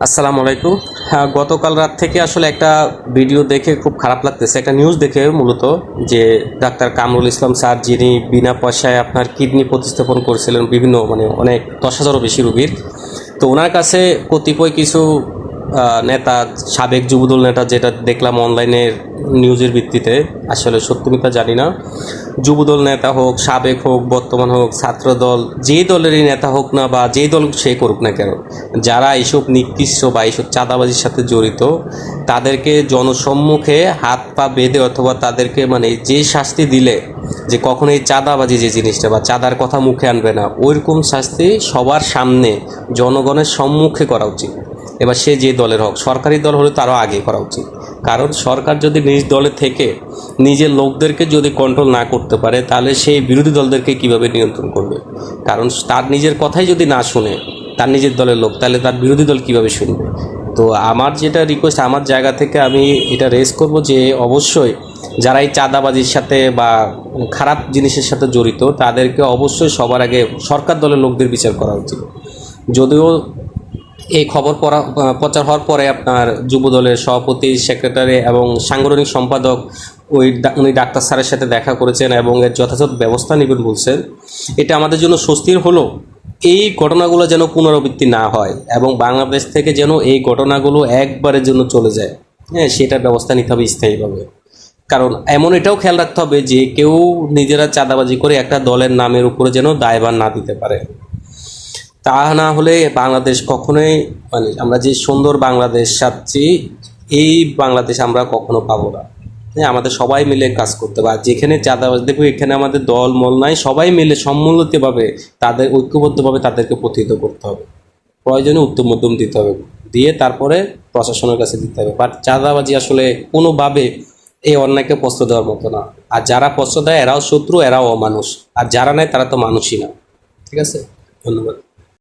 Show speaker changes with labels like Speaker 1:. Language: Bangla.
Speaker 1: আসসালামু আলাইকুম। হ্যাঁ, গতকাল রাত থেকে আসলে একটা ভিডিও দেখে খুব খারাপ লাগতেছে, একটা নিউজ দেখে মূলত, যে ডাক্তার কামরুল ইসলাম স্যার, যিনি বিনা পয়সায় আপনার কিডনি প্রতিস্থাপন করেছিলেন বিভিন্ন অনেক 10,000-ও বেশি রোগীর। তো ওনার কাছে কতিপয় কিছু নেতা, সাবেক যুবদল নেতা, যেটা দেখলাম অনলাইনের নিউজের ভিত্তিতে, আসলে সত্য মিথ্যা জানি না, যুবদল নেতা হোক, সাবেক হোক, বর্তমান হোক, ছাত্রদল, যেই দলেরই নেতা হোক না বা যেই দল সে করুক না কেন, যারা এইসব নিকৃষ্ট বা এইসব চাঁদাবাজির সাথে জড়িত, তাদেরকে জনসম্মুখে হাত পা বেঁধে অথবা তাদেরকে যে শাস্তি দিলে যে কখনো এই চাঁদাবাজি যে জিনিসটা বা চাঁদার কথা মুখে আনবে না, ওইরকম শাস্তি সবার সামনে জনগণের সম্মুখে করা উচিত। এবার সে যে দলের হোক, সরকারি দল হলে তারও আগে করা উচিত। কারণ সরকার যদি নিজ দলে থেকে নিজের লোকদেরকে যদি কন্ট্রোল না করতে পারে, তাহলে সেই বিরোধী দলদেরকে কিভাবে নিয়ন্ত্রণ করবে? কারণ তার নিজের কথাই যদি না শুনে তার নিজের দলের লোক, তাহলে তার বিরোধী দল কিভাবে শুনবে? তো আমার যেটা রিকোয়েস্ট, আমার জায়গা থেকে আমি এটা রেজ করব যে অবশ্যই যারা এই চাঁদাবাজির সাথে বা খারাপ জিনিসের সাথে জড়িত, তাদেরকে অবশ্যই সবার আগে সরকার দলের লোকদের বিচার করা উচিত। যদিও এই খবর প্রচার হওয়ার পরে আপনার যুবদলের সভাপতি, সেক্রেটারি এবং সাংগঠনিক সম্পাদক উনি ডাক্তার স্যারের সাথে দেখা করেছেন এবং এর যথাযথ ব্যবস্থা নেবেন বলছেন। এটা আমাদের জন্য স্বস্তির হলো। এই ঘটনাগুলো যেন পুনরাবৃত্তি না হয় এবং বাংলাদেশ থেকে যেন এই ঘটনাগুলো একবারের জন্য চলে যায়, হ্যাঁ, সেটার ব্যবস্থা নিতে হবে স্থায়ীভাবে। কারণ এমন এটাও খেয়াল রাখতে হবে যে কেউ নিজেরা চাঁদাবাজি করে একটা দলের নামের উপরে যেন দায়ভার না দিতে পারে। তা না হলে বাংলাদেশ কখনোই, আমরা যে সুন্দর বাংলাদেশ চাচ্ছি, এই বাংলাদেশ আমরা কখনো পাবো না। হ্যাঁ, আমাদের সবাই মিলে কাজ করতে হবে। আর যেখানে চাঁদাবাজ দেখবো, এখানে আমাদের দল মল নাই, সবাই মিলে সম্মিলিতভাবে তাদের ঐক্যবদ্ধভাবে তাদেরকে প্রতিহত করতে হবে। প্রয়োজনে উত্তম মধ্যম দিতে হবে, দিয়ে তারপরে প্রশাসনের কাছে দিতে হবে। বাট চাঁদাবাজি আসলে কোনোভাবে এই অন্যায়কে প্রশ্রয় দেওয়ার মতো না। আর যারা প্রশ্রয় দেয় এরাও শত্রু, এরাও অমানুষ। আর যারা নেয় তারা তো মানুষই না। ঠিক আছে, ধন্যবাদ।